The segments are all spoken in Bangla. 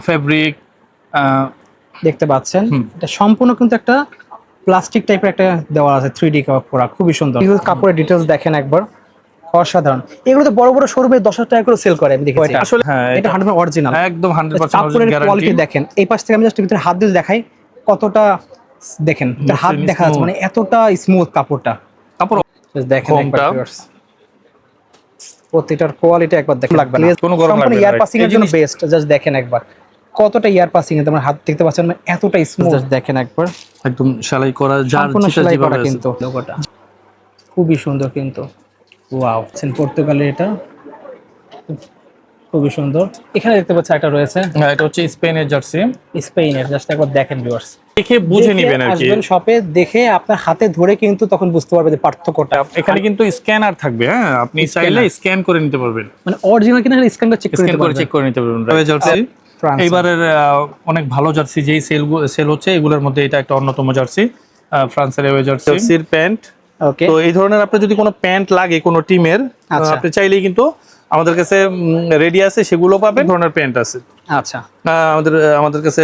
ফেব্রিক দেখতে পাচ্ছেন। এটা সম্পূর্ণ কিন্তু একটা প্লাস্টিক টাইপের একটা দেওয়া আছে, 3D করা, খুবই সুন্দর। কাপড়ের ডিটেলস দেখেন একবার, অসাধারণ। এগুলো তো বড় বড় শোরুমে 10,000 টাকা করে সেল করে, আমি দেখেছি। আসলে হ্যাঁ, এটা 100% অরিজিনাল, একদম 100% কাপড়ের কোয়ালিটি গ্যারান্টি। দেখেন। এই পাশ থেকে আমি জাস্ট ভিতরে হাত দিয়ে দেখাই কতটা, দেখেন হাত দেখা যাচ্ছে, মানে এতটা স্মুথ কাপড়টা। কাপড় দেখেন একবার ভিউয়ার্স, প্রতিটার কোয়ালিটি একবার দেখেন, লাগবে না কোনো গরম লাগবে না। ইয়ার পাসিং এর জন্য বেস্ট। জাস্ট দেখেন একবার কতটা ইয়ার পাসিং এ, তোমার হাত দেখতে পাচ্ছেন মানে এতটা স্মুথ। জাস্ট দেখেন একবার, একদম সেলাই করা, যার সম্পূর্ণ যেটা সেলাই যেভাবে করা আছে। কিন্তু লোগোটা খুবই সুন্দর কিন্তু। ওয়াও, পর্তুগালের এটা খুবই সুন্দর। এখানে দেখতে পাচ্ছি একটা রয়েছে, হ্যাঁ, এটা হচ্ছে স্পেনের জার্সি। স্পেনের। জাস্ট একবার দেখেন ভিউয়ার্স, দেখে বুঝে নেবেন আর কি। আসবেন শপে, দেখে আপনার হাতে ধরে কিন্তু তখন বুঝতে পারবে যে পার্থক্যটা। এখানে কিন্তু স্ক্যানার থাকবে, হ্যাঁ, আপনি চাইলে স্ক্যান করে নিতে পারবেন, মানে অরিজিনাল কিনা স্ক্যানটা চেক চেক করে নিতে পারবেন। জার্সি এইবারের অনেক ভালো জার্সি, যেই সেল হচ্ছে এগুলোর মধ্যে এটা একটা অন্যতম জার্সি, ফ্রান্সের এওয়ে জার্সির প্যান্ট। ওকে, তো এই ধরনের আপনার যদি কোনো প্যান্ট লাগে কোনো টিমের, আপনি চাইলেই কিন্তু আমাদের কাছে রেডি আছে, সেগুলো পাবেন। ধরনের প্যান্ট আছে। আচ্ছা, আমাদের কাছে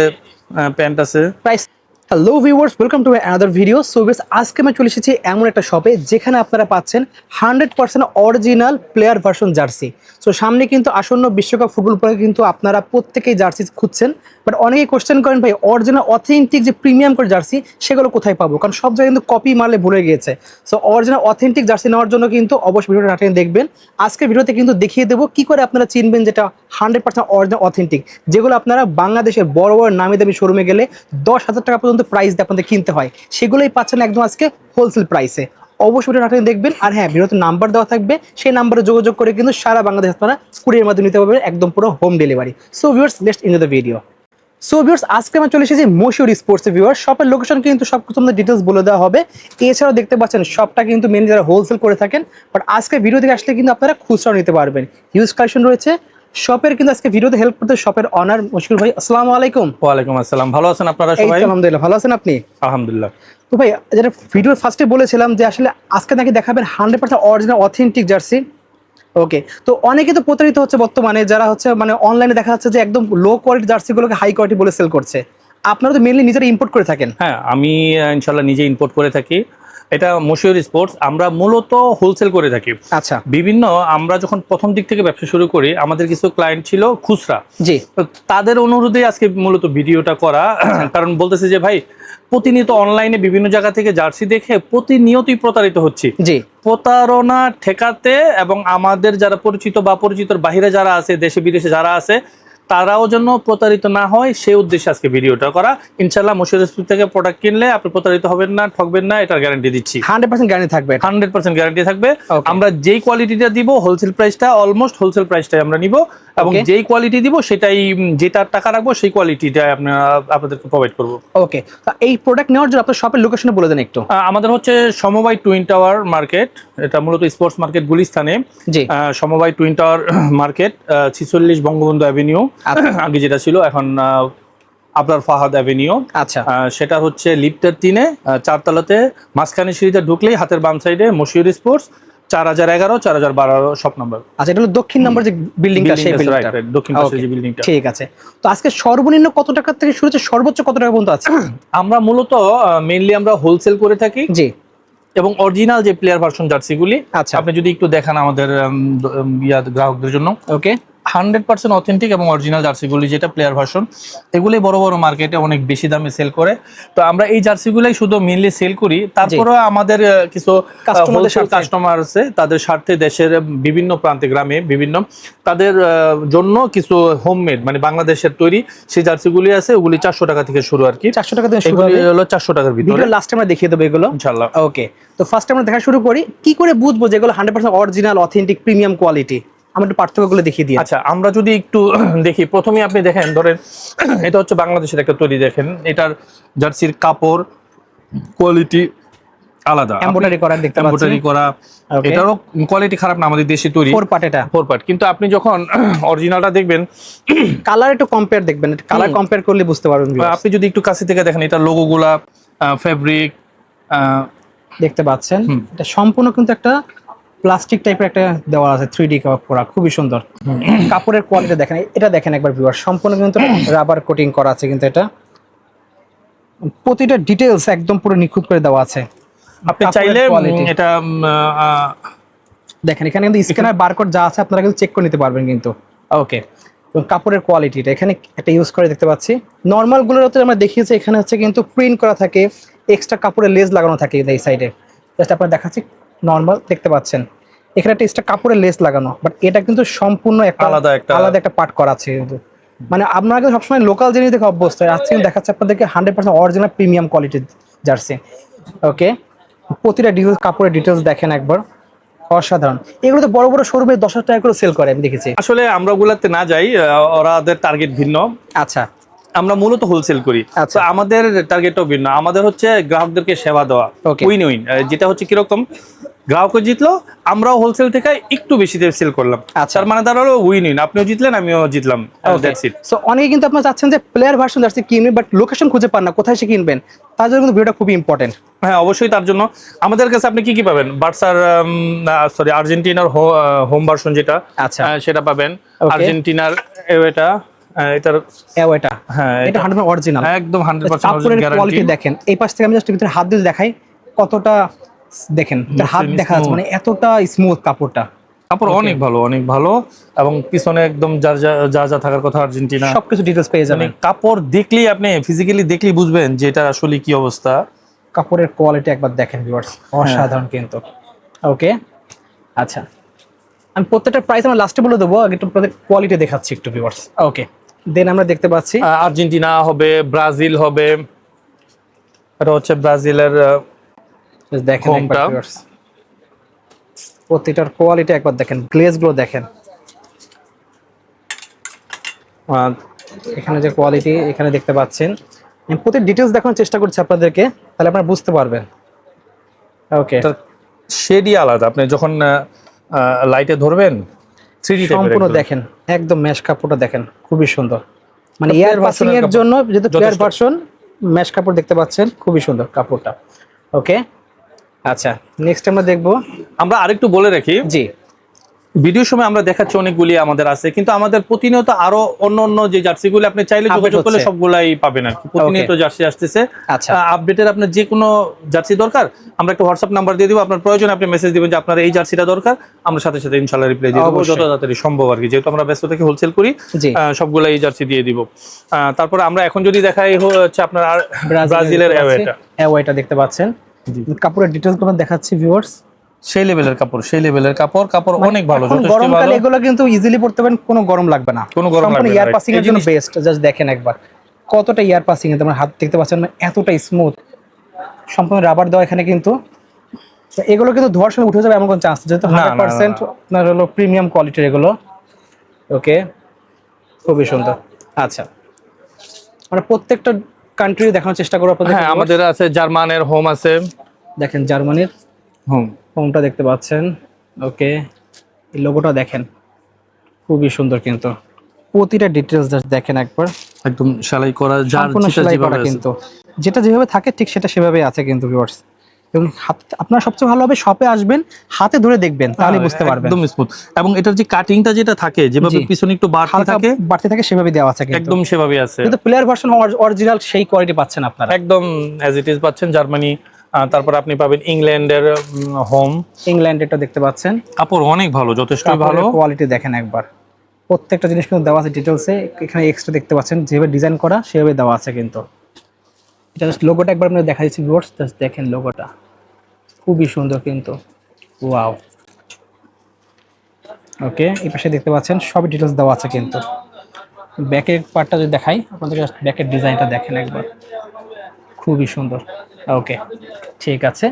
প্যান্ট আছে। Price. Hello viewers, welcome to another video. So guys, আজকে আমি চলে এসেছি এমন একটা শপে যেখানে আপনারা পাচ্ছেন 100% original player version jersey. So সামনে কিন্তু আসন্ন বিশ্বকাপ ফুটবল পরে কিন্তু আপনারা প্রত্যেকেই জার্সি খুঁজছেন, বাট অনেকেই কোশ্চেন করেন ভাই অরিজিনাল অথেন্টিক যে প্রিমিয়াম করে জার্সি সেগুলো কোথায় পাবো, কারণ সব জায়গায় কিন্তু কপি মারলে ভুলে গিয়েছে। সো অরিজিনাল অথেন্টিক জার্সি নেওয়ার জন্য কিন্তু অবশ্যই ভিডিওটা না টেনে দেখবেন। আজকে ভিডিওতে কিন্তু দেখিয়ে দেবো কি করে আপনারা চিনবেন যেটা 100% অরিজিনাল অথেন্টিক, যেগুলো আপনারা বাংলাদেশের বড় বড় নামি দামি শোরুমে গেলে 10,000 টাকা পর্যন্ত প্রাইস দিয়ে আপনাদের কিনতে হয়, সেগুলোই পাচ্ছেন একদম আজকে হোলসেল প্রাইসে। অবশ্যই ভিডিও না টেনে দেখবেন। আর হ্যাঁ, ভিডিওতে নাম্বার দেওয়া থাকবে, সেই নাম্বারে যোগাযোগ করে কিন্তু সারা বাংলাদেশ আপনারা কুরিয়ার মাধ্যমে নিতে পারবেন, একদম পুরো home delivery. So viewers, let's enjoy the video. So viewers, আজকে আমরা চলে এসেছি মশিউর স্পোর্টস ভিউয়ার শপের লোকেশন কিন্তু সবকিছু আমাদের ডিটেলস বলে দেওয়া হবে। এছাড়াও দেখতে পাচ্ছেন শপটা কিন্তু মেনলি যারা হোলসেল করে থাকেন, বাট আজকে ভিডিও থেকে আসলে কিন্তু আপনারা খুচরাও নিতে পারবেন। হিউজ কালেকশন রয়েছে শপের। কিন্তু আজকে ভিডিওতে হেল্প করতে শপের অনার মশিউর ভাই। আসসালামু আলাইকুম। ওয়ালাইকুম আসসালাম। ভালো আছেন আপনারা এই সবাই? তো আলহামদুলিল্লাহ, ভালো আছেন আপনি? আলহামদুলিল্লাহ। তো ভাই, যেটা ভিডিওর ফার্স্টে বলেছিলাম যে আসলে আজকে নাকি দেখাবেন 100% অরিজিনাল অথেন্টিক জার্সি। ওকে, তো অনেকে তো প্রতারিত হচ্ছে বর্তমানে, যারা হচ্ছে মানে অনলাইনে দেখা যাচ্ছে যে একদম লো কোয়ালিটি জার্সিগুলোকে হাই কোয়ালিটি বলে সেল করছে। আপনারা তো মেনলি নিজেরা ইম্পোর্ট করে থাকেন। হ্যাঁ, আমি ইনশাল্লাহ নিজে ইম্পোর্ট করে থাকি। এটা মশিউর স্পোর্টস, আমরা মূলত হোলসেল করে থাকি। আচ্ছা, আমরা যখন প্রথম দিক থেকে ব্যবসা শুরু করি, আমাদের কিছু ক্লায়েন্ট ছিল খুচরা। জি, তো তাদের অনুরোধে আজকে মূলত ভিডিওটা করা। কারণ বলতেছে যে ভাই, প্রতিনিয়ত অনলাইনে বিভিন্ন জায়গা থেকে জার্সি দেখে প্রতিনিয়তই প্রতারিত হচ্ছি। জি, প্রতারণা ঠেকাতে এবং আমাদের যারা পরিচিত বা পরিচিতর বাইরে যারা আছে, দেশে বিদেশে যারা আছে, তারাও যেন প্রতারিত না হয় সেই উদ্দেশ্যে আজকে ভিডিওটা করা। ইনশাল্লাহ মশিউর স্পোর্টস থেকে প্রোডাক্ট কিনলে আপনি প্রতারিত হবেন না, ঠকবেন না, এটার গ্যারান্টি দিচ্ছি। 100% গ্যারান্টি থাকবে। 100% গ্যারান্টি থাকবে। Okay. আমরা যেই কোয়ালিটিটা দিব, হোলসেল প্রাইসটা অলমোস্ট হোলসেল প্রাইসটাই আমরা নিব, এবং Okay. যেই কোয়ালিটি দিব সেটাই, যেটা টাকা রাখবো সেই কোয়ালিটিটা আপনাদেরকে প্রোভাইড করবো। ওকে, তো এই প্রোডাক্ট নেওয়ার জন্য আপনার শপের লোকেশনে বলে দেন একটু। আমাদের হচ্ছে সমবায় টুইন টাওয়ার মার্কেট, এটা মূলত স্পোর্টস মার্কেট গুলিস্তানে। জি, সমবায় twin tower market, 46 Bangabandhu avenue আগে যেটা ছিল, এখন আপনার ফাহাদ অ্যাভিনিউ। আচ্ছা, সেটা হচ্ছে লিফটের 3-এ 4 তলাতে, মাঝখানে সিঁড়িতে ঢুকলেই হাতের বাম সাইডে মশিউর স্পোর্টস, 4011 4012 শপ নাম্বার। আচ্ছা, এটা হলো দক্ষিণ নম্বর যে বিল্ডিংটা, সেই বিল্ডিংটা, দক্ষিণ পাশে যে বিল্ডিংটা। ঠিক আছে। তো আজকে সর্বনিম্ন কত টাকা থেকে শুরু হচ্ছে, সর্বোচ্চ কত টাকা পর্যন্ত আছে? আমরা মূলত মেইনলি আমরা হোলসেল করে থাকি, জি, এবং অরিজিনাল যে প্লেয়ার ভার্সন জার্সিগুলি আচ্ছা, আপনি যদি একটু দেখান আমাদের গ্রাহকদের জন্য। ওকে, 100% অথেন্টিক এবং অরিজিনাল জার্সিগুলি যেটা প্লেয়ার ভার্সন, এগুলি বড় বড় মার্কেটে অনেক বেশি দামে সেল করে। তো আমরা এই জার্সিগুলাই শুধু মেইনলি সেল করি। তারপরেও আমাদের কিছু কাস্টমার আছে, তাদের স্বার্থে দেশের বিভিন্ন প্রান্তে, গ্রামে বিভিন্ন, তাদের জন্য কিছু হোমমেড মানে বাংলাদেশের তৈরি সেই জার্সিগুলি আছে, ওগুলি 400 টাকা থেকে শুরু আর কি। 400 টাকা থেকে শুরু এগুলি হবে, হলো 400 টাকার ভিতরে। ভিডিও লাস্টে আমরা দেখিয়ে দেবো এগুলো ইনশাআল্লাহ। ওকে, তো ফার্স্ট আমরা দেখা শুরু করি। কি করে বুঝবো যেগুলো 100% অরিজিনাল অথেন্টিক প্রিমিয়াম কোয়ালিটি? আমরা একটু পার্থক্যগুলো দেখিয়ে দিই। আচ্ছা, আমরা যদি একটু দেখি, প্রথমে আপনি দেখেন, ধরেন এটা হচ্ছে বাংলাদেশের একটা তৈরি, দেখেন এটার জার্সির কাপড় কোয়ালিটি আলাদা, এমব্রয়ডারি করা দেখতে পাচ্ছেন, এমব্রয়ডারি করা, এটারও কোয়ালিটি খারাপ না, আমাদের দেশি তৈরি, 4 পার্ট, এটা 4 পার্ট। কিন্তু আপনি যখন অরিজিনালটা দেখবেন, কালার একটু কম্পেয়ার দেখবেন, কালার কম্পেয়ার করলে বুঝতে পারবেন। আপনি যদি একটু কাছে থেকে দেখেন, এটা লোগোগুলা, ফেব্রিক দেখতে পাচ্ছেন, এটা সম্পূর্ণ কিন্তু একটা প্লাস্টিক টাইপের একটা দেওয়া আছে 3D করা, খুবই সুন্দর। কাপড়ের কোয়ালিটি দেখেন, এটা দেখেন একবার ভিউয়ার, সম্পূর্ণ কিন্তু রাবার কোটিং করা আছে কিন্তু এটা প্রতিটা ডিটেলস একদম পুরো নিখুঁত করে দেওয়া আছে। আপনি চাইলে এটা দেখেন এখানে কিন্তু স্ক্যানার বারকোড যা আছে আপনারা কিন্তু চেক করে নিতে পারবেন কিন্তু। ওকে, এবং কাপড়ের কোয়ালিটিটা এখানে একটা ইউজ করে দেখতে পাচ্ছি। নর্মাল গুলোর হচ্ছে আমরা দেখিয়েছি, এখানে হচ্ছে কিন্তু প্রিন্ট করা থাকে, এক্সট্রা কাপড়ের লেস লাগানো থাকে এই সাইডে। জাস্ট আপনারা দেখাচ্ছি, নর্মাল দেখতে পাচ্ছেন এখানে একটা এক্সট্রা কাপড়ের লেস লাগানো, বাট এটা কিন্তু সম্পূর্ণ একটা আলাদা একটা পার্ট করা আছে কিন্তু। মানে আপনারা কিন্তু সবসময় লোকাল জিনিস দেখে অভ্যস্ত, আজকে কিন্তু দেখাচ্ছে আপনাদেরকে 100% অরিজিনাল প্রিমিয়াম কোয়ালিটির জার্সি। ওকে, প্রতিটা ডিটেলস, কাপড়ের ডিটেলস দেখেন একবার, অসাধারণ। এগুলো তো বড় বড় শোরুমে 10,000 টাকা করে সেল করে, আমি দেখেছি। আসলে আমরা ওগুলাতে না যাই, ওরাদের টার্গেট ভিন্ন। আচ্ছা, আমরা মূলত হোলসেল করি, তো আমাদের টার্গেটও ভিন্ন। আমাদের হচ্ছে গ্রাহকদেরকে সেবা দেওয়া, উইন উইন। যেটা হচ্ছে কিরকম, গ্রাহকও জিতলো, আমরাও হোলসেল থেকে একটু বেশি সেল করলাম, তার মানে দাঁড়ালো উইন উইন, আপনিও জিতলেন আমিও জিতলাম। সো অনেকে কিন্তু আপনারা চাচ্ছেন যে প্লেয়ার ভার্সন জার্সি কিনবেন, বাট লোকেশন খুঁজে পান না, কোথায় সে কিনবেন, তার জন্য কিন্তু ভিডিওটা খুবই ইম্পর্টেন্ট। হ্যাঁ, অবশ্যই। তার জন্য আমাদের কাছে আপনি কি কি পাবেন, বার্সার সরি আর্জেন্টিনার হোম ভার্সন যেটা, আচ্ছা সেটা পাবেন। আর্জেন্টিনার এটা এটার এটা, হ্যাঁ, এটা 100% অরিজিনাল, একদম 100% কাপড়ের কোয়ালিটি দেখেন। এই পাশ থেকে আমি জাস্ট ভিতরে হাত দিয়ে দেখাই কতটা, দেখেন হাত দেখা যাচ্ছে, মানে এতটা স্মুথ কাপড়টা। কাপড় অনেক ভালো, অনেক ভালো। এবং পিছনে একদম যা যা থাকার কথা আর্জেন্টিনা সবকিছু ডিটেইলস পেয়ে যাবেন। কাপড় দেখলেই, আপনি ফিজিক্যালি দেখলেই বুঝবেন যে এটা আসলে কি অবস্থা। কাপড়ের কোয়ালিটি একবার দেখেন ভিউয়ার্স, অসাধারণ কিন্তু। ওকে, আচ্ছা, আমি প্রত্যেকটা প্রাইস আমরা লাস্টে বলে দেবো, আগে একটু কোয়ালিটি দেখাচ্ছি একটু ভিউয়ার্স। ওকে, দেন আমরা দেখতে পাচ্ছি আর্জেন্টিনা হবে, ব্রাজিল হবে। এটা হচ্ছে ব্রাজিলের দেখেন ভিউয়ার্স, প্রত্যেকটার কোয়ালিটি একবার দেখেন, গ্লেজ গুলো দেখেন, এখানে যে কোয়ালিটি এখানে দেখতে পাচ্ছেন। আমি প্রতি ডিটেইলস দেখানোর চেষ্টা করছি আপনাদেরকে, তাহলে আপনারা বুঝতে পারবেন। ওকে, শেডই আলাদা, আপনি যখন লাইটে ধরবেন 3D সম্পূর্ণ দেখেন, একদম ম্যাশ কাপড়টা দেখেন, খুবই সুন্দর। মানে এয়ার পাসিং এর জন্য যেহেতু প্লেয়ার ভার্সন, ম্যাশ কাপড় দেখতে পাচ্ছেন, খুবই সুন্দর কাপড়টা। ওকে, আচ্ছা, নেক্সট আমরা দেখবো, আমরা আরেকটু বলে রাখি, জি, ভিডিওর সময় আমরা দেখাচ্ছি অনেকগুলি আমাদের আছে, কিন্তু আমাদের প্রতিনিয়ত আরো অন্য যে জার্সিগুলো আপনি চাইলে যোগাযোগ করলে সবগুলাই পাবেন আর কি। প্রতিনিয়ত জার্সি আসতেছে, আপডেটের আপনার যে কোনো জার্সি দরকার, আমরা একটা হোয়াটসঅ্যাপ নাম্বার দিয়ে দিব, আপনার প্রয়োজন আপনি মেসেজ দিবেন যে আপনার এই জার্সিটা দরকার, আমরা সাথে সাথে ইনশাআল্লাহ রিপ্লাই দিয়ে দেবো যত তাড়াতাড়ি সম্ভব আর কি। যেহেতু আমরা ব্যস্ত থেকে হোলসেল করি, সবগুলাই এই জার্সি দিয়ে দিব। তারপরে আমরা এখন যদি দেখাই হচ্ছে আপনার ব্রাজিলের এটা দেখতে পাচ্ছেন, কাপড়ের ডিটেইলস গুলো দেখাচ্ছি ভিউয়ার্স। সেই লেভেলের কাপড়, কাপড় অনেক ভালো, যথেষ্ট ভালো। গরমকালে এগুলো কিন্তু ইজিলি পরতে পারেন, কোনো গরম লাগবে না, কোনো গরম লাগবে না। এয়ার পাসিং এর জন্য বেস্ট। জাস্ট দেখেন একবার কতটা এয়ার পাসিং, তোমার হাত দেখতে পাচ্ছেন, এতটা স্মুথ, সম্পূর্ণ রাবার দেওয়া এখানে কিন্তু। এগুলো কিন্তু ধোয়ার সময় উঠে যাবে এমন কোনো চান্স, যেহেতু 100% আপনার হলো প্রিমিয়াম কোয়ালিটির এগুলো। ওকে, খুবই সুন্দর। আচ্ছা, আমরা প্রত্যেকটা কান্ট্রি দেখানোর চেষ্টা করব আপনাদের। হ্যাঁ, আমাদের আছে জার্মানের হোম আছে, দেখেন জার্মানির হোমটা দেখতে পাচ্ছেন। ওকে, এই লোগোটা দেখেন, খুবই সুন্দর কিন্তু। প্রতিটা ডিটেইলস জাস্ট দেখেন একবার, একদম সেলাই করা, সেলাই করা কিন্তু, যেটা যেভাবে থাকে ঠিক সেটা সেভাবেই আছে কিন্তু ভিউয়ার্স। এবং আপনারা সবচেয়ে ভালো হবে শপে আসবেন, হাতে ধরে দেখবেন, তাহলে বুঝতে পারবেন একদম স্মুথ। এবং এটার যে কাটিংটা যেটা থাকে, যেভাবে পিছনে একটু বাড়তি থাকে সেভাবে দেওয়া আছে কিন্তু, একদম সেভাবেই আছে। কিন্তু প্লেয়ার ভার্সন অরিজিনাল সেই কোয়ালিটি পাচ্ছেন আপনারা, একদম অ্যাজ ইট ইজ পাচ্ছেন। জার্মানি, তারপর আপনি পাবেন ইংল্যান্ডের হোম, ইংল্যান্ডেরটা দেখতে পাচ্ছেন, কাপড় অনেক ভালো, যথেষ্ট ভালো কোয়ালিটি দেখেন একবার। প্রত্যেকটা জিনিস কিন্তু দেওয়া আছে ডিটেইলসে, এখানে এক্সট্রা দেখতে পাচ্ছেন যেভাবে ডিজাইন করা সেভাবে দেওয়া আছে কিন্তু। এটা জাস্ট লোগোটা একবার আপনাদের দেখা দিচ্ছি ভিউয়ার্স, জাস্ট দেখেন লোগোটা, খুবই সুন্দর কিন্তু, ওয়াও। ওকে, এই পাশে দেখতে পাচ্ছেন সব ডিটেইলস দেওয়া আছে কিন্তু। ব্যাকের পার্টটা যদি দেখাই আপনাদের, জাস্ট ব্যাকের ডিজাইনটা দেখেন একবার, খুবই সুন্দর। ওকে, ঠিক আছে,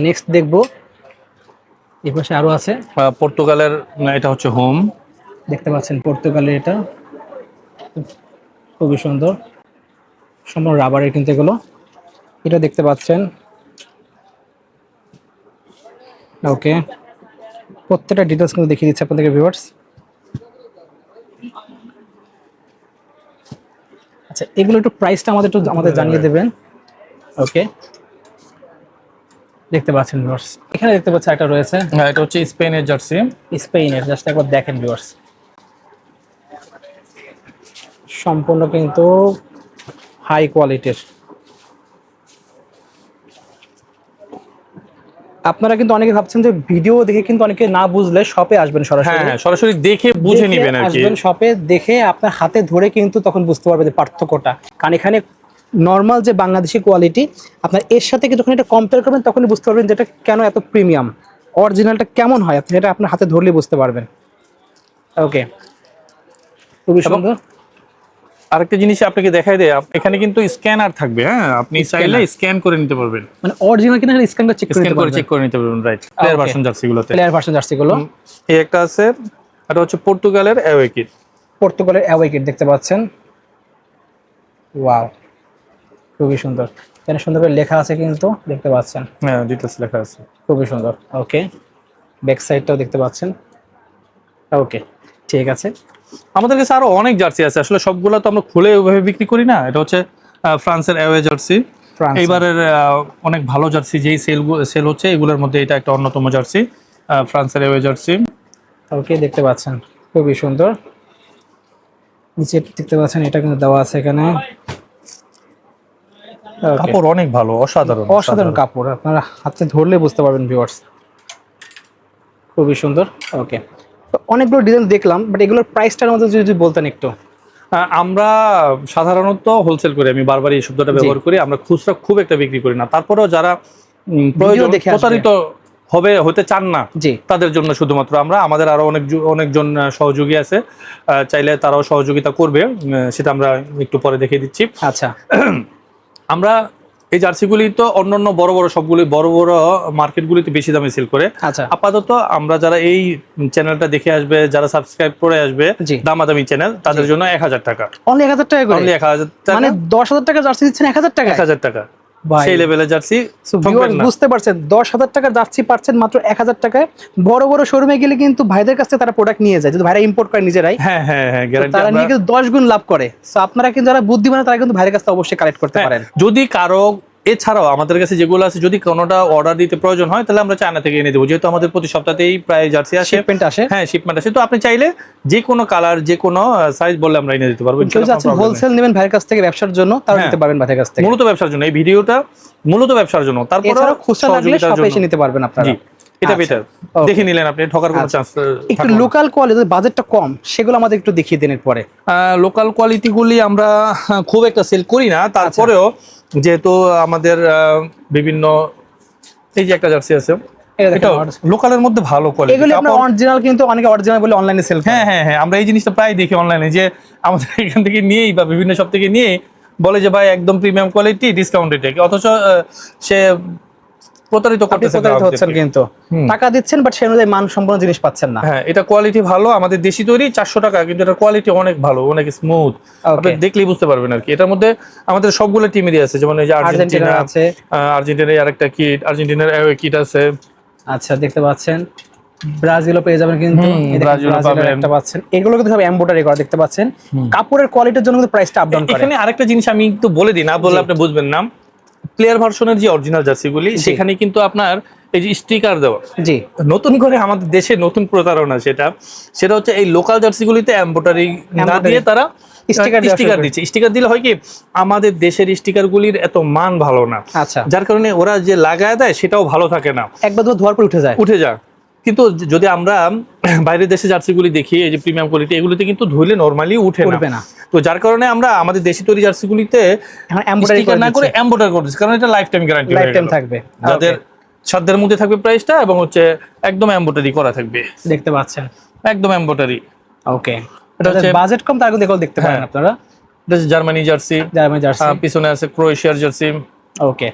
নেক্সট দেখবো। এই পাশে আরো আছে পর্তুগালের, এটা হচ্ছে হোম, দেখতে পাচ্ছেন পর্তুগালের, এটা খুবই সুন্দর, সম্পূর্ণ রাবারের কিন্তু এগুলো। এটা দেখতে পাচ্ছেন। ওকে, প্রত্যেকটা ডিটেইলস কিন্তু দেখিয়ে দিচ্ছে আপনাদেরকে ভিউয়ার্স। আচ্ছা, এগুলো একটু প্রাইসটা আমাদের জানিয়ে দেবেন। ওকে, দেখতে পাচ্ছেন ভিউয়ার্স, এখানে দেখতে পাচ্ছি একটা রয়েছে হ্যাঁ, এটা হচ্ছে স্পেনের জার্সি। স্পেনের, জাস্ট একবার দেখেন ভিউয়ার্স, সম্পূর্ণ কিন্তু হাই কোয়ালিটির। আপনারা কিন্তু অনেকে ভাবছেন যে ভিডিও দেখে কিন্তু অনেকে না বুঝলে শপে আসবেন হ্যাঁ সরাসরি, হ্যাঁ, সরাসরি দেখে বুঝে নিবেন আর কি। আসবেন শপে, দেখে আপনার হাতে ধরে কিন্তু তখন বুঝতে পারবে যে পার্থক্যটা। কারণ এখানে নর্মাল যে বাংলাদেশি কোয়ালিটি, আপনার এর সাথে যখন এটা কম্পেয়ার করবেন তখনই বুঝতে পারবেন যেটা কেন এত প্রিমিয়াম, অরিজিনালটা কেমন হয়, আপনি এটা আপনার হাতে ধরলে বুঝতে পারবেন। ওকে, খুবই এবং সুন্দর। আরেকটা জিনিস আপনাকে দেখাই দেয়, এখানে কিন্তু স্ক্যানার থাকবে। হ্যাঁ, আপনি চাইলে স্ক্যান করে নিতে পারবেন, মানে অরিজিনাল কিনা স্ক্যানটা চেক স্ক্যান করে করে চেক করে নিতে পারবেন। রাইট, প্লেয়ার ভার্সন জার্সিগুলোতে। প্লেয়ার ভার্সন জার্সিগুলো এই একটা আছে, এটা হচ্ছে পর্তুগালের অ্যাওয়ে কিট। পর্তুগালের অ্যাওয়ে কিট দেখতে পাচ্ছেন। ওয়াও, খুবই সুন্দর, এখানে সুন্দর করে লেখা আছে কিন্তু দেখতে পাচ্ছেন। হ্যাঁ, ডিটেলস লেখা আছে। খুবই সুন্দর। ওকে, ব্যাক সাইডটাও দেখতে পাচ্ছেন। ওকে, ঠিক আছে। আমাদের কাছে আরো অনেক জার্সি আছে, আসলে সবগুলো তো আমরা খুলে ওইভাবে বিক্রি করি না। এটা হচ্ছে ফ্রান্সের অ্যাওয়ে জার্সি। এইবারের অনেক ভালো জার্সি যেই সেল হচ্ছে, এগুলোর মধ্যে এটা একটা অন্যতম জার্সি, ফ্রান্সের অ্যাওয়ে জার্সি। ওকে, দেখতে পাচ্ছেন খুবই সুন্দর। নিচে দেখতে পাচ্ছেন এটা কিন্তু দেওয়া আছে এখানে। Okay, কাপড় অনেক ভালো, অসাধারণ অসাধারণ কাপড়, আপনারা হাতে ধরলে বুঝতে পারবেন ভিউয়ার্স, খুবই সুন্দর। ওকে, অনেকগুলো ডিজাইন দেখলাম, বাট এগুলোর প্রাইসটার মধ্যে যদি বলতেন একটু। আমরা সাধারণত হোলসেল করি, আমি বারবার এই শব্দটা ব্যবহার করি। আমরা খুচরা খুব একটা বিক্রি করি না। তারপরেও যারা প্রয়োজন দেখে প্রতারিত হতে চান না, জি, তাদের জন্য শুধুমাত্র আমরা, আমাদের আরো অনেকজন সহযোগী আছে, চাইলে তারাও সহযোগিতা করবে, সেটা আমরা একটু পরে দেখিয়ে দিচ্ছি। আচ্ছা, আমরা এই জার্সিগুলি তো অন্যান্য সবগুলি বড় বড় মার্কেটগুলিতে বেশি দামে সেল করে। আচ্ছা, আপাতত আমরা যারা এই চ্যানেলটা দেখে আসবে, যারা সাবস্ক্রাইব করে আসবে, জি, দামাদামি চ্যানেল, তাদের জন্য 1000 টাকা, অনলি 1000 টাকা করে, অনলি 1000 টাকা, মানে 10,000 টাকা জার্সি দিচ্ছেন 1000 টাকা, 1000 টাকা, ভাই সেই লেভেলের জার্সি। বুঝতে পারছেন, 10,000 টাকার জার্সি পাচ্ছেন মাত্র 1000 টাকায়। বড় বড় শোরুমে গেলে কিন্তু ভাইদের কাছ থেকে তারা প্রোডাক্ট নিয়ে যায়, যদি ভাইরা ইম্পোর্ট করে নিজেরাই, হ্যাঁ হ্যাঁ হ্যাঁ, গ্যারান্টি তারা নিয়ে কিন্তু 10 গুণ লাভ করে। সো আপনারা কিন্তু যারা বুদ্ধিমান তারা কিন্তু ভাইদের কাছ থেকে অবশ্যই কালেক্ট করতে পারেন। যদি কারো এছাড়াও আমাদের কাছে যেগুলো আছে, যদি কোনোটা অর্ডার দিতে প্রয়োজন হয়, তাহলে আমরা চায়না থেকে এনে দেবো, যেহেতু আমাদের প্রতি সপ্তাহেই প্রায় জার্সি আসে, শিপমেন্ট আসে। হ্যাঁ, শিপমেন্ট আসে। তো আপনি চাইলে যে কোনো কালার, যে কোনো সাইজ বললে আমরা এনে দিতে পারবো। কেউ যাচ্ছে হোলসেল নেবেন ভাইয়ের কাছ থেকে ব্যবসার জন্য, তাও নিতে পারবেন ভাইয়ের কাছ থেকে। মূলত ব্যবসার জন্য এই ভিডিওটা, মূলত ব্যবসার জন্য। তারপরে খুচরা লাগলে শপে এসে নিতে পারবেন আপনারা। জি, এটা বেটার, দেখে নিলেন আপনি, ঠকার কোনো চান্স। একটু লোকাল কোয়ালিটি, বাজেটটা কম, সেগুলো আমাদের একটু দেখিয়ে দিন পরে। লোকাল কোয়ালিটি গুলি আমরা খুব একটা সেল করি না, তারপরেও যেহেতু আমাদের বিভিন্ন, এই যে একটা জার্সি আছে, এটা লোকালের মধ্যে ভালো কোয়ালিটি, এগুলো আপনার অরিজিনাল, কিন্তু অনেকে অরিজিনাল বলে অনলাইনে সেল করে। হ্যাঁ হ্যাঁ হ্যাঁ, আমরা এই জিনিসটা প্রায় দেখি অনলাইনে, যে আমাদের এখান থেকে নিয়েই বা বিভিন্ন শপ থেকে নিয়ে বলে যে ভাই একদম প্রিমিয়াম কোয়ালিটি, ডিসকাউন্ট রেটে, অথচ সে প্রতারিত হচ্ছেন, কিন্তু টাকা দিচ্ছেন বাট সে অনুযায়ী মান সম্পন্ন জিনিস পাচ্ছেন না। হ্যাঁ, এটা কোয়ালিটি ভালো, আমাদের দেশি তৈরি, 400 টাকা, কিন্তু এটা কোয়ালিটি অনেক ভালো, অনেক স্মুথ, আপনি দেখলেই বুঝতে পারবেন আর কি। এটার মধ্যে আমাদের সবগুলো টিমেরই আছে, যেমন এই যে আর্জেন্টিনা আছে, আর্জেন্টিনার আরেকটা কিট, আর্জেন্টিনার অ্যাওয়ে কিট আছে। আচ্ছা, দেখতে পাচ্ছেন ব্রাজিলও পেয়ে যাবেন, কিন্তু ব্রাজিলও একটা পাচ্ছেন। এগুলো কিন্তু সব এমব্রয়ডারি করা, দেখতে পাচ্ছেন। কাপড়ের কোয়ালিটির জন্য কিন্তু প্রাইসটা আপ ডাউন করে। এখানে আরেকটা জিনিস আমি একটু বলে দিই, না বললে আপনি বুঝবেন না। প্লেয়ার ভার্সনের যে অরিজিনাল জার্সিগুলি, সেখানে কিন্তু আপনার এই যে স্টিকার দেওয়া, জি, নতুন করে আমাদের দেশে নতুন প্রতারণা, সেটা হচ্ছে এই লোকাল জার্সিগুলিতে এমব্রয়ডারি না দিয়ে তারা স্টিকার দিচ্ছে। স্টিকার দিলে হয় কি, আমাদের দেশের স্টিকার গুলির এত মান ভালো না, আচ্ছা, যার কারণে ওরা যে লাগায় দেয় সেটাও ভালো থাকে না, একবার ধোয়ার পর উঠে যায়। কিন্তু যদি আমরা বাইরের দেশে জার্সিগুলি দেখি, এই যে প্রিমিয়াম কোয়ালিটি, এগুলিতে কিন্তু ধুলে নরমালি উঠে না। তো যার কারণে আমরা আমাদের দেশি তৈরি জার্সিগুলিতে স্টিকার না করে এমব্রয়ডারি করতেছি, কারণ এটা লাইফ টাইম গ্যারান্টি থাকবে, যাদের সাধ্যের মধ্যে থাকবে প্রাইসটা, এবং হচ্ছে একদম এমব্রয়ডারি করা থাকবে, দেখতে পাচ্ছেন, একদম এমব্রয়ডারি। ওকে, এটা হচ্ছে বাজেট কম, তার দেখো দেখতে পারেন আপনারা। এটা জার্মানি জার্সি, পিছনে আছে ক্রোয়েশিয়ার জার্সি। ওকে,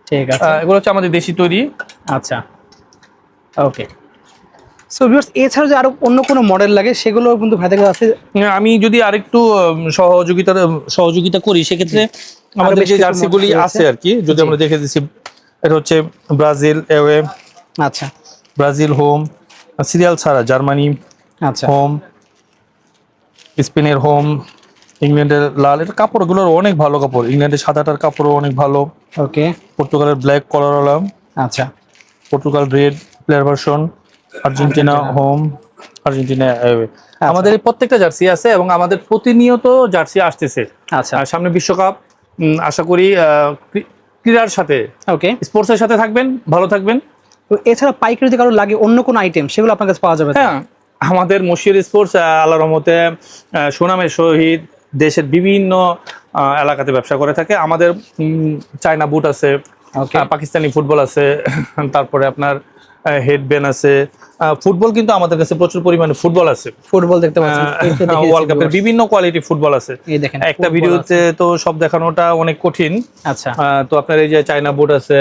ঠিক আছে, এগুলো হচ্ছে আমাদের দেশি তৈরি। আচ্ছা, ওকে। সো ভিউয়ার্স, এছাড়া যে আরো অন্য কোনো মডেল লাগে সেগুলো কিন্তু ভাইদের কাছে আছে। আমি যদি আরেকটু সহযোগিতা করি, সেক্ষেত্রে আমাদের যে জার্সিগুলি আছে আর কি, যদি আমরা দেখে দিচ্ছি, এটা হচ্ছে ব্রাজিল অ্যাওয়ে, আচ্ছা, ব্রাজিল হোম, সিরিয়াল ছাড়া জার্মানি আচ্ছা, হোম, স্পেনের হোম, ইংল্যান্ডের লাল। এটা কাপড়গুলোর অনেক ভালো কাপড়, ইংল্যান্ডের সাদাটার কাপড়ও অনেক ভালো। ওকে, পর্তুগালের ব্ল্যাক কলারওয়ালা, আচ্ছা, Portugal red player version, Argentina home, Argentina away. আমাদের এই প্রত্যেকটা জার্সি আছে এবং আমাদের প্রতিনিয়ত জার্সি আসতেছে। আচ্ছা, আর সামনে বিশ্বকাপ, আশা করি ক্রীড়ার সাথে, ওকে। স্পোর্টসের সাথে থাকবেন, ভালো থাকবেন। তো এছাড়া পাইকারি যদি কারো লাগে অন্য কোনো আইটেম, সেগুলো আপনার কাছে পাওয়া যাবে তো? হ্যাঁ, আমাদের মশিউর স্পোর্টস আল্লাহর রহমতে সুনামের সহিত দেশের বিভিন্ন এলাকাতে ব্যবসা করে থাকে। আমাদের চায়না বুট আছে, ওকে। পাকিস্তানি ফুটবল আছে, তারপরে আপনার হেডব্যান্ড আছে। ফুটবল কিন্তু আমাদের কাছে প্রচুর পরিমাণে ফুটবল আছে। ফুটবল দেখতে পাচ্ছেন, ওয়ার্ল্ড কাপের বিভিন্ন কোয়ালিটি ফুটবল আছে। এই দেখেন, একটা ভিডিওতে তো সব দেখানোটা অনেক কঠিন। আচ্ছা, তো আপনার এই যে চায়না বুট আছে,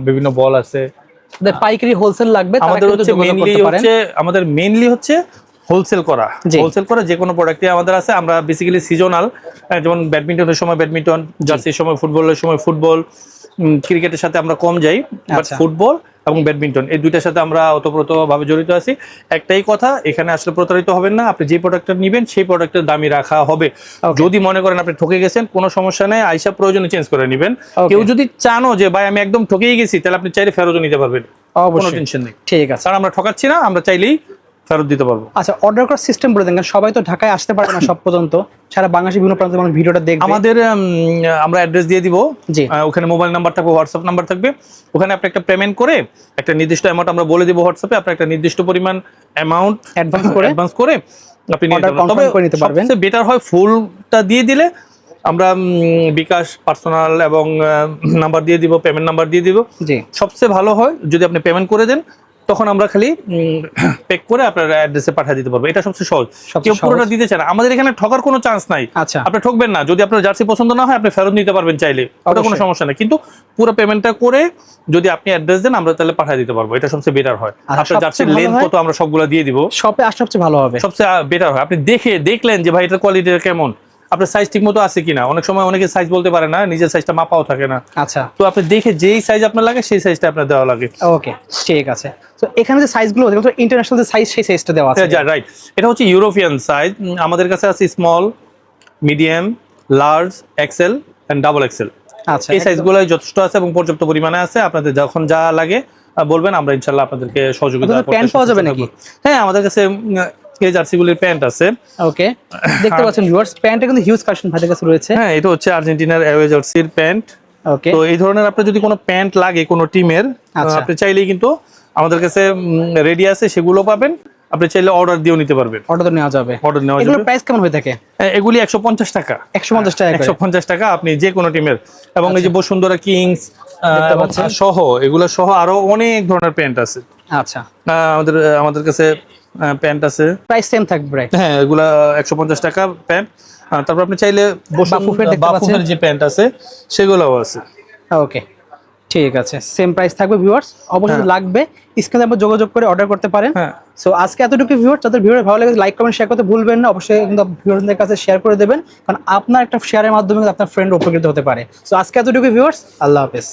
বিভিন্ন বল আছে। পাইকারি হোলসেল লাগবে আমাদের মেইনলি হচ্ছে হোলসেল করা। হোলসেল করা যে কোনো প্রোডাক্টই আমাদের আছে। আমরা বেসিক্যালি সিজনাল, যেমন ব্যাডমিন্টনের সময় ব্যাডমিন্টন, জার্সির সময় ফুটবলের সময় ফুটবল, ক্রিকেটের সাথে আমরা কম যাই, বাট ফুটবল এবং ব্যাডমিন্টন এই দুইটার সাথে আমরা ওতপ্রোতভাবে জড়িত আছি। একটাই কথা, এখানে আসলে প্রতারিত হবেন না। আপনি যে প্রোডাক্টটা নেবেন সেই প্রোডাক্টের দামই রাখা হবে। যদি মনে করেন আপনি ঠকে গেছেন, কোনো সমস্যা নেই, আইসা প্রয়োজনে চেঞ্জ করে নেবেন। কেউ যদি চানো যে ভাই আমি একদম ঠকেই গেছি, তাহলে আপনি চাইলে ফেরতও নিতে পারবেন, কোনো টেনশন নেই। ঠিক আছে, কারণ আমরা ঠকাচ্ছি না, আমরা চাইলেই ফেরত দিতে পারবো। আচ্ছা, অর্ডার করার সিস্টেম বলে দেন, কারণ সবাই তো ঢাকায় আসতে পারে না সব পর্যন্ত, সারা বাংলাদেশের বিভিন্ন প্রান্তে মানুষ ভিডিওটা দেখবে। আমাদের আমরা অ্যাড্রেস দিয়ে দিব, জি, ওখানে মোবাইল নাম্বার থাকবে, হোয়াটসঅ্যাপ নাম্বার থাকবে। ওখানে আপনি একটা পেমেন্ট করে, একটা নির্দিষ্ট অ্যামাউন্ট আমরা বলে দিব হোয়াটসঅ্যাপে, আপনি একটা নির্দিষ্ট পরিমাণ অ্যামাউন্ট অ্যাডভান্স করে আপনি অর্ডার কনফার্ম করে নিতে পারবেন। সবচেয়ে বেটার হয় ফুলটা দিয়ে দিলে, আমরা বিকাশ পার্সোনাল এবং নাম্বার দিয়ে দিব, পেমেন্ট নাম্বার দিয়ে দিব। জি, সবচেয়ে ভালো হয় যদি আপনি পেমেন্ট করে দেন, তখন আমরা খালি পেক করে আপনার অ্যাড্রেসে পাঠিয়ে দিতে পারবো। এটা সবচেয়ে সহজ। কেউ পুরোটা দিতে চায় না, আমাদের এখানে ঠকার কোনো চান্স নাই। আচ্ছা, আপনি ঠকবেন না। যদি আপনার জার্সি পছন্দ না হয়, আপনি ফেরত নিতে পারবেন চাইলে, ওটা কোনো সমস্যা নেই। কিন্তু পুরো পেমেন্টটা করে যদি আপনি অ্যাড্রেস দেন, আমরা তাহলে পাঠিয়ে দিতে পারবো। এটা সবচেয়ে বেটার হয়। আপনার জার্সির লেন্থ কত আমরা সবগুলো দিয়ে দিব। শপে আসলে সবচেয়ে ভালো হবে, সবচেয়ে বেটার হয়। আপনি দেখলেন যে ভাই এটার কোয়ালিটিটা কেমন, আপনার সাইজ ঠিক মতো আছে কিনা। অনেক সময় অনেকে সাইজ বলতে পারে না, নিজের সাইজটা মাপাও থাকে না। আচ্ছা, তো আপনি দেখে যেই সাইজ আপনার লাগে সেই সাইজটা আপনার দেওয়া লাগে। ওকে, ঠিক আছে। তো এখানে যে সাইজগুলো দেখো, ইন্টারন্যাশনাল যে সাইজ, সেই সাইজটা দেওয়া আছে। রাইট, এটা হচ্ছে ইউরোপিয়ান সাইজ। আমাদের কাছে আছে small, medium, large, XL and double XL. আচ্ছা, এই সাইজগুলোই যথেষ্ট আছে এবং পর্যাপ্ত পরিমাণে আছে। আপনাদের যখন যা লাগে বলবেন, আমরা ইনশাআল্লাহ আপনাদেরকে সহযোগিতা করতে। প্যান্ট পাওয়া যাবে নাকি? হ্যাঁ, আমাদের কাছে এই জার্সিগুলির প্যান্ট আছে। ওকে, দেখতে পাচ্ছেন ভিউয়ার্স, প্যান্টের কিন্তু হিউজ কালেকশন ভাইদের কাছে রয়েছে। হ্যাঁ, এটা হচ্ছে আর্জেন্টিনার অ্যাওয়ে জার্সির প্যান্ট। ওকে, তো এই ধরনের আপনার যদি কোনো প্যান্ট লাগে কোনো টিমের, আপনি চাইলেই কিন্তু আমাদের কাছে রেডি আছে, সেগুলো পাবেন। আপনি চাইলে অর্ডার দিয়েও নিতে পারবেন। অর্ডার তো নেওয়া যাবে। অর্ডার নেওয়া এগুলোর যাবে। প্রাইস কেমন হয়ে থাকে? এগুলি 150 টাকা। 150 টাকা। 150 টাকা আপনি যে কোনো টিমের। এবং এই যে বসুন্ধরা কিংস সহ, এগুলো সহ আরো অনেক ধরনের প্যান্ট আছে। আচ্ছা, আমাদের কাছে প্যান্ট আছে, প্রাইস সেম থাকবে। হ্যাঁ, এগুলা 150 টাকা প্যান্ট। তারপর আপনি চাইলে বাফুফের যে প্যান্ট আছে সেগুলোও আছে। ওকে, ঠিক আছে, সেম প্রাইস থাকবে ভিউয়ার্স। অবশ্যই লাগবে, স্ক্রিনে আপনি যোগাযোগ করে অর্ডার করতে পারেন। সো আজকে এতটুকু ভিউয়ার্স। যাদের ভিডিও ভালো লাগে লাইক কমেন্ট শেয়ার করতে ভুলবেন না। অবশ্যই কিন্তু ভিউয়ারদের কাছে শেয়ার করে দেবেন, কারণ আপনার একটা শেয়ারের মাধ্যমে আপনার ফ্রেন্ড উপকৃত হতে পারে। সো আজকে এতটুকু ভিউয়ার্স, আল্লাহ হাফেজ।